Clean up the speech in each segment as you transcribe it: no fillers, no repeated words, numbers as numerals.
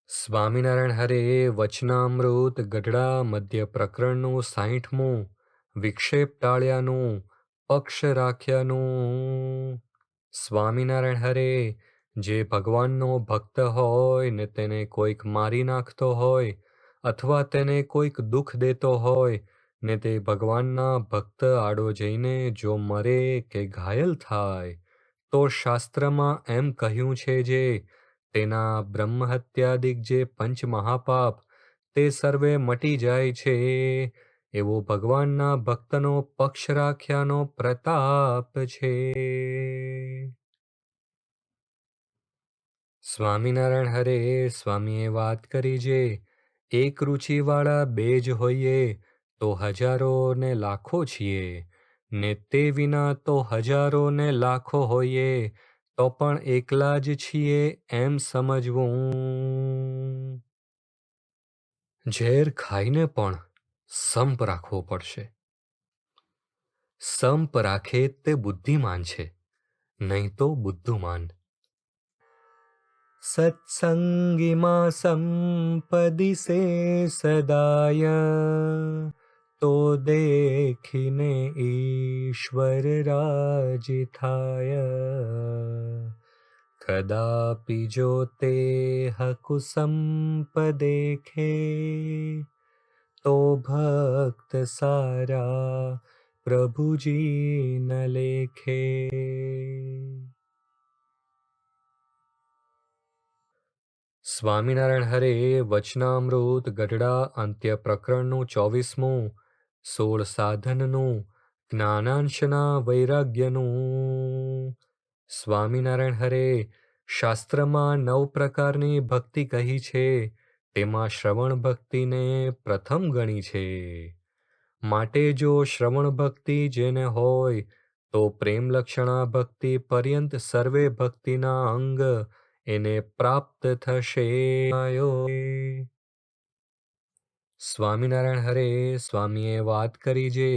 સ્વામિનારાયણ હરે વચનામૃત ગઢડા મધ્ય પ્રકરણનું 60મું વિક્ષેપ ટાળ્યાનું પક્ષ રાખ્યાનું. સ્વામિનારાયણ હરે જે ભગવાનનો ભક્ત હોય ને તેને કોઈક મારી નાખતો હોય અથવા તેને કોઈક દુઃખ દેતો હોય ને તે ભગવાનના ભક્ત આડો જઈને જો મરે કે ઘાયલ થાય તો શાસ્ત્રમાં એમ કહ્યું છે જે તેના બ્રહ્મહત્યાદિક જે પંચ મહાપાપ તે સર્વે મટી જાય છે. એવો ભગવાનના ભક્તનો પક્ષ રાખ્યાનો પ્રતાપ છે. સ્વામિનારાયણ હરે સ્વામીએ વાત કરી જે એક રુચિવાળા બે જ હોઈએ તો હજારો ને લાખો છીએ ને તે વિના તો હજારો ને લાખો હોઈએ તો પણ એકલા જ છીએ એમ સમજવું. ઝેર ખાઈને પણ સંપ રાખવો પડશે. સંપ રાખે તે બુદ્ધિમાન છે, નહીં તો બુદ્ધુમાન. સત્સંગીમાં સંપદી સે સદાય તો દેખીને ઈશ્વર રાજી થાય. કદાપી જો તે કુસંપ દેખે તો ભક્ત સારા પ્રભુજી ન લેખે. સ્વામિનારાયણ હરે વચનામૃત ગઢડા અંત્ય પ્રકરણનું 24મું 16 સાધનનું જ્ઞાનાંશના વૈરાગ્યનું. સ્વામિનારાયણ હરે શાસ્ત્રમાં 9 પ્રકારની ભક્તિ કહી છે તેમાં શ્રવણ ભક્તિને પ્રથમ ગણી છે. માટે જો શ્રવણ ભક્તિ જેને હોય તો પ્રેમલક્ષણા ભક્તિ પર્યંત સર્વે ભક્તિના અંગ એને પ્રાપ્ત થશે. સ્વામિનારાયણ હરે સ્વામીએ વાત કરી જે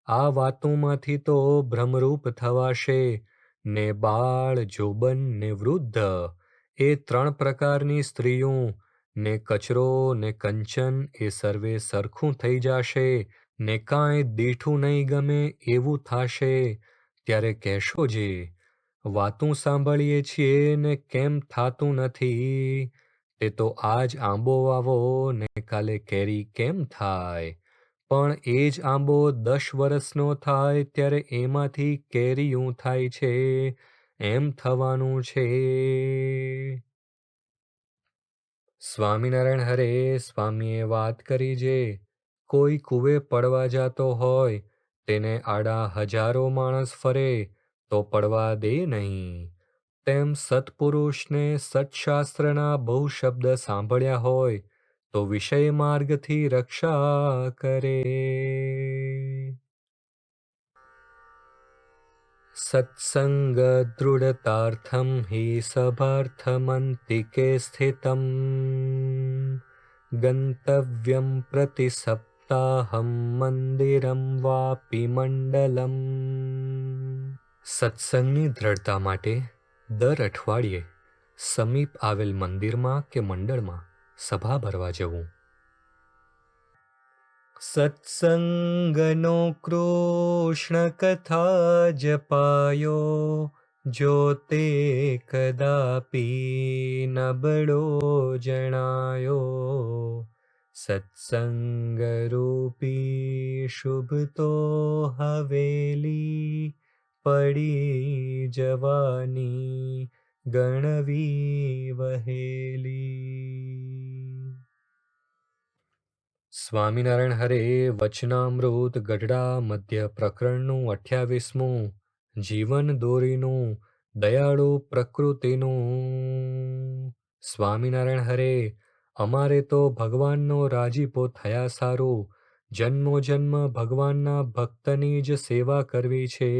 આ વાતોમાંથી તો ભ્રમરૂપ થવાશે ને બાળ જોબન ને વૃદ્ધ એ 3 પ્રકારની સ્ત્રીઓ ને કચરો ને કંચન એ સર્વે સરખું થઈ જશે ને કાંઈ દીઠું નહીં ગમે એવું થાશે. ત્યારે કહેશો જે વાતું સાંભળીએ છીએ ને કેમ થાતું નથી. તે તો આજ આંબો વાવો ને કાલે કેરી કેમ થાય. પણ એ જ આંબો 10 વર્ષનો થાય ત્યારે એમાંથી કેરીયું થાય છે એમ થવાનું છે. સ્વામિનારાયણ હરે સ્વામીએ વાત કરી જે કોઈ કૂવે પડવા જાતો હોય તેને આડા હજારો માણસ ફરે તો પડવા દે નહીં. તેમ સત્પુરુષને સત્શાસ્ત્રના બહુ શબ્દ સાંભળ્યા હોય તો વિષય માર્ગથી રક્ષા કરે. સત્સંગ દૃઢતાર્થમ હિ સભાર્થમંતિકે સ્થિતમ ગંતવ્યમ પ્રતિ સપ્તાહમ મંદિરમ વાપી મંડલમ. સત્સંગની દ્રઢતા માટે દર અઠવાડિયે સમીપ આવેલ મંદિરમાં કે મંડળમાં સભા ભરવા જવું. સત્સંગનો કૃષ્ણ કથા જપાયો જો તે કદાપી નબળો જણાયો. સત્સંગ રૂપી શુભ તો હવેલી પડી જવાની ગણવી વહેલી. સ્વામિનારાયણ હરે વચનામૃત ગઢડા મધ્ય પ્રકરણનું 28મું જીવન દોરીનું દયાળુ પ્રકૃતિનું. સ્વામિનારાયણ હરે અમારે તો ભગવાનનો રાજીપો થયા સારું જન્મો જન્મ ભગવાનના ભક્તની જ સેવા કરવી છે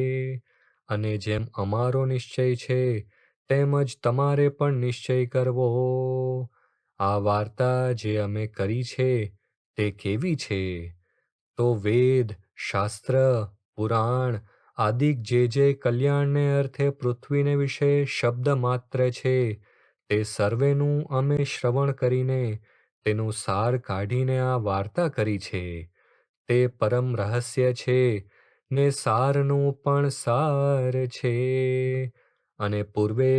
અને જેમ અમારો નિશ્ચય છે તેમજ તમારે પણ નિશ્ચય કરવો. આ વાર્તા જે અમે કરી છે તે કેવી છે તો વેદ શાસ્ત્ર પુરાણ આદિક જે કલ્યાણને અર્થે પૃથ્વીને વિશે શબ્દ માત્ર છે તે સર્વેનું અમે શ્રવણ કરીને તેનું સાર કાઢીને આ વાર્તા કરી છે. તે પરમ રહસ્ય છે ને સારનું પણ સાર છે. અને પૂર્વે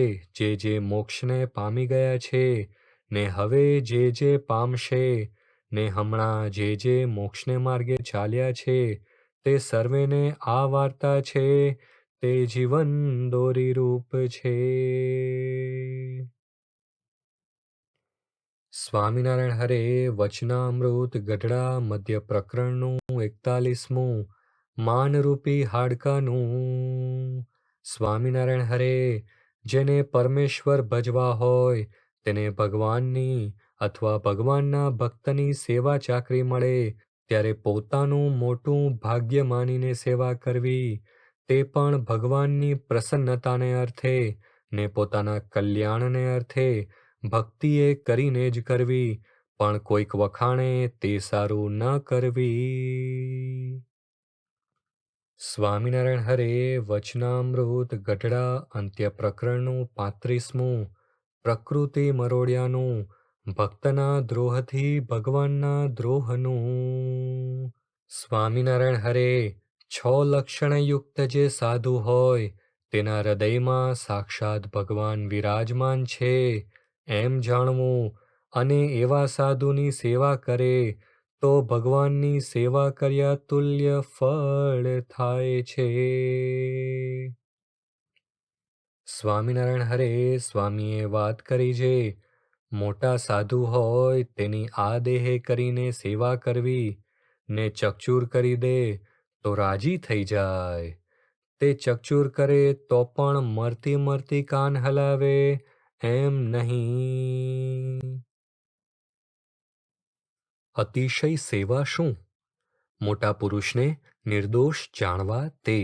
જે મોક્ષને પામી ગયા છે ને હવે જે પામશે ને હમણાં જે મોક્ષને માર્ગે ચાલ્યા છે તે સર્વેને આ વાર્તા છે તે જીવન દોરી રૂપ છે. સ્વામિનારાયણ હરે વચનામૃત ગઢડા મધ્ય પ્રકરણનું 41મું માનરૂપી હાડકાનું. સ્વામિનારાયણ હરે જેને પરમેશ્વર ભજવા હોય તેને ભગવાનની અથવા ભગવાનના ભક્તની સેવા ચાકરી મળે ત્યારે પોતાનું મોટું ભાગ્ય માનીને સેવા કરવી, તે પણ ભગવાનની પ્રસન્નતાને અર્થે ને પોતાના કલ્યાણને અર્થે ભક્તિ એ કરીને જ કરવી, પણ કોઈક વખાણે તે સારું ન કરવી. સ્વામિનારાયણ હરે વચનામૃત ગઢડા અંત્ય પ્રકરણનું 35મું પ્રકૃતિ મરોડિયાનું ભક્તના દ્રોહથી ભગવાનના દ્રોહનું. સ્વામિનારાયણ હરે 6 લક્ષણયુક્ત જે સાધુ હોય તેના હૃદયમાં સાક્ષાત ભગવાન વિરાજમાન છે એમ જાણવું અને એવા સાધુની સેવા કરે તો ભગવાનની સેવા કર્યા તુલ્ય ફળ થાય છે. સ્વામિનારાયણ હરે સ્વામીએ વાત કરી છે મોટા સાધુ હોય તેની આ દેહે કરીને સેવા કરવી ને ચકચૂર કરી દે તો રાજી થઈ જાય. તે ચકચૂર કરે તો પણ મરતી કાન હલાવે એમ નહીં. અતિશય સેવા શું? મોટા પુરુષને નિર્દોષ જાણવા તે.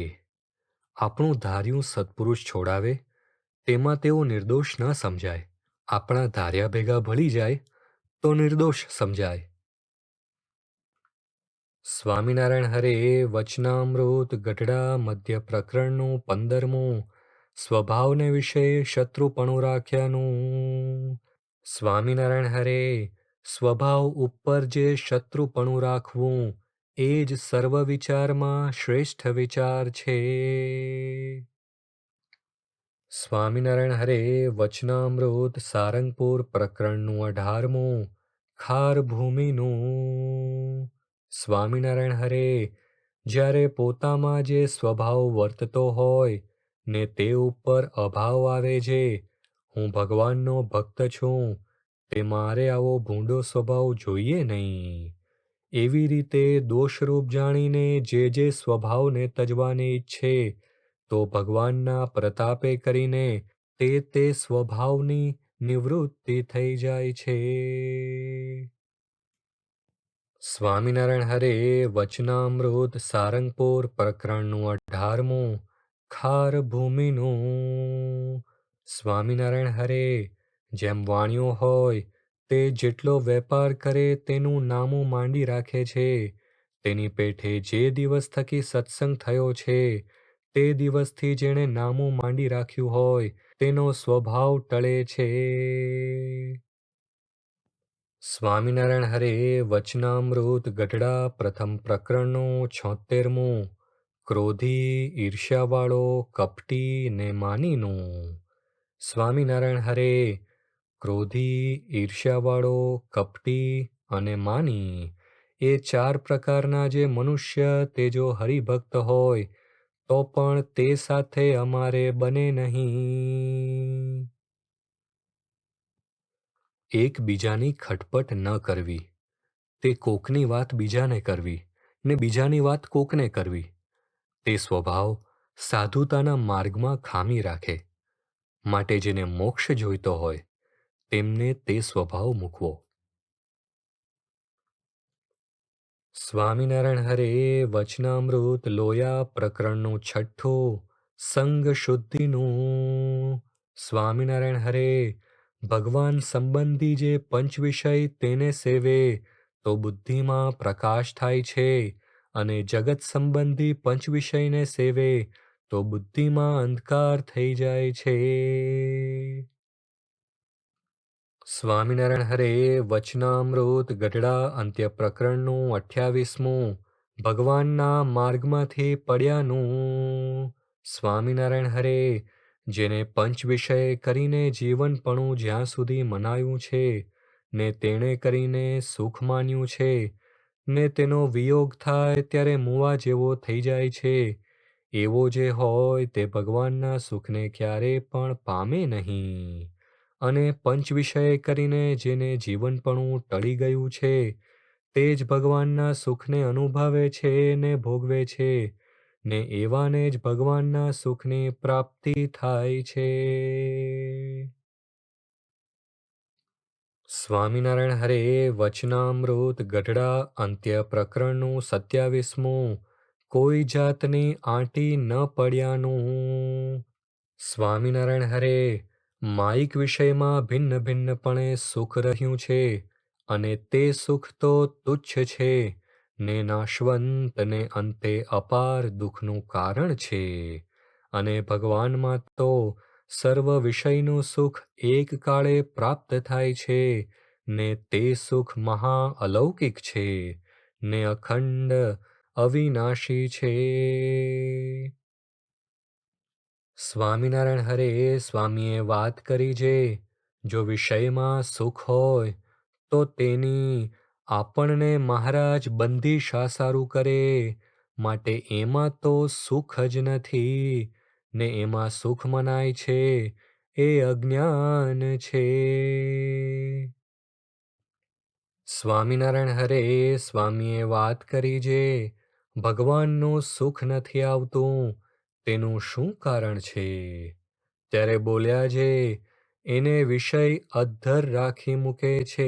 આપણું ધાર્યું સત્પુરુષ છોડાવે તેમાં તેઓ નિર્દોષ ન સમજાય. આપણા ધાર્યા ભેગા ભળી જાય તો નિર્દોષ સમજાય. સ્વામિનારાયણ હરે વચનામૃત ગઢડા મધ્ય પ્રકરણનું 15મું સ્વભાવને વિશે શત્રુપણું રાખ્યાનું. સ્વામિનારાયણ હરે સ્વભાવ ઉપર જે શત્રુપણું રાખવું એ જ સર્વ વિચારમાં શ્રેષ્ઠ વિચાર છે. સ્વામિનારાયણ હરે વચનામૃત સારંગપુર પ્રકરણનું 18મું ખાર ભૂમિનું. સ્વામિનારાયણ હરે જ્યારે પોતામાં જે સ્વભાવ વર્તતો હોય ને તે ઉપર અભાવ આવે છે હું ભગવાનનો ભક્ત છું તે મારે આવો ભૂંડો સ્વભાવ જોઈએ નહીં. એવી રીતે દોષરૂપ જાણીને જે સ્વભાવને તજવાને ઈચ્છે તો ભગવાનના પ્રતાપે કરીને તે સ્વભાવની નિવૃત્તિ થઈ જાય છે. સ્વામિનારાયણ હરે વચનામૃત સારંગપુર પ્રકરણનું 18મું ખાર ભૂમિનું. સ્વામિનારાયણ હરે જેમ વાણિયો હોય તે જેટલો વેપાર કરે તેનું નામું માંડી રાખે છે. તેની પેઠે જે દિવસ થકી સત્સંગ થયો છે તે દિવસથી જેણે નામું માંડી રાખ્યું હોય તેનો સ્વભાવ ટળે છે. સ્વામિનારાયણ હરે વચનામૃત ગઢડા પ્રથમ પ્રકરણનું 76મું ક્રોધી ઈર્ષ્યાવાળો કપટી ને માનીનું. સ્વામિનારાયણ હરે ક્રોધી ઈર્ષ્યાવાળો કપટી અને માની એ 4 પ્રકારના જે મનુષ્ય તે જો હરિભક્ત હોય તો પણ તે સાથે અમારે બને નહીં. એકબીજાની ખટપટ ન કરવી, તે કોકની વાત બીજાને કરવી ને બીજાની વાત કોકને કરવી, તે સ્વભાવ સાધુતાના માર્ગમાં ખામી રાખે. માટે જેને મોક્ષ જોઈતો હોય તેમને તે સ્વભાવ મૂકવો. સ્વામિનારાયણ હરે વચનામૃત લોયા પ્રકરણનું 6ઠું સંગ શુદ્ધિનું. સ્વામિનારાયણ હરે ભગવાન સંબંધી જે પંચ વિષય તેને સેવે તો બુદ્ધિમાં પ્રકાશ થાય છે અને જગત સંબંધી પંચ વિષયને સેવે તો બુદ્ધિમાં અંધકાર થઈ જાય છે. સ્વામિનારાયણ હરે વચનામૃત ગઢડા અંત્ય પ્રકરણનું 28મું ભગવાનના માર્ગમાંથી પડ્યાનું. સ્વામિનારાયણ હરે જેને પંચ વિષય કરીને જીવનપણું જ્યાં સુધી મનાયું છે ને તેણે કરીને સુખ માન્યું છે ને તેનો વિયોગ થાય ત્યારે મુવા જેવો થઈ જાય છે, એવો જે હોય તે ભગવાનના સુખને ક્યારે પણ પામે નહીં. અને પંચ વિષય કરીને જેને જીવનપણું ટળી ગયું છે તે જ ભગવાનના સુખને અનુભવે છે ને ભોગવે છે ને એવાને જ ભગવાનના સુખની પ્રાપ્તિ થાય છે. સ્વામિનારાયણ હરે વચનામૃત ગઢડા અંત્ય પ્રકરણનું 27મું કોઈ જાતની આંટી ન પડ્યાનું. સ્વામિનારાયણ હરે માયિક વિષયમાં ભિન્ન ભિન્નપણે સુખ રહ્યું છે અને તે સુખ તો તુચ્છ છે ને નાશવંત ને અંતે અપાર દુઃખનું કારણ છે. અને ભગવાનમાં તો સર્વ વિષયનું સુખ એક કાળે પ્રાપ્ત થાય છે ને તે સુખ મહા અલૌકિક છે ને અખંડ અવિનાશી છે. સ્વામિનારાયણ હરે સ્વામીએ વાત કરી જે જો વિષયમાં સુખ હોય તો તેની આપણને મહારાજ બંધી શા સારું કરે, માટે એમાં તો સુખ જ નથી ને એમાં સુખ મનાય છે એ અજ્ઞાન છે. સ્વામિનારાયણ હરે સ્વામીએ વાત કરી જે ભગવાનનું સુખ નથી આવતું તેનું શું કારણ છે? ત્યારે બોલ્યા જે એને વિષય અધ્ધર રાખી મૂકે છે.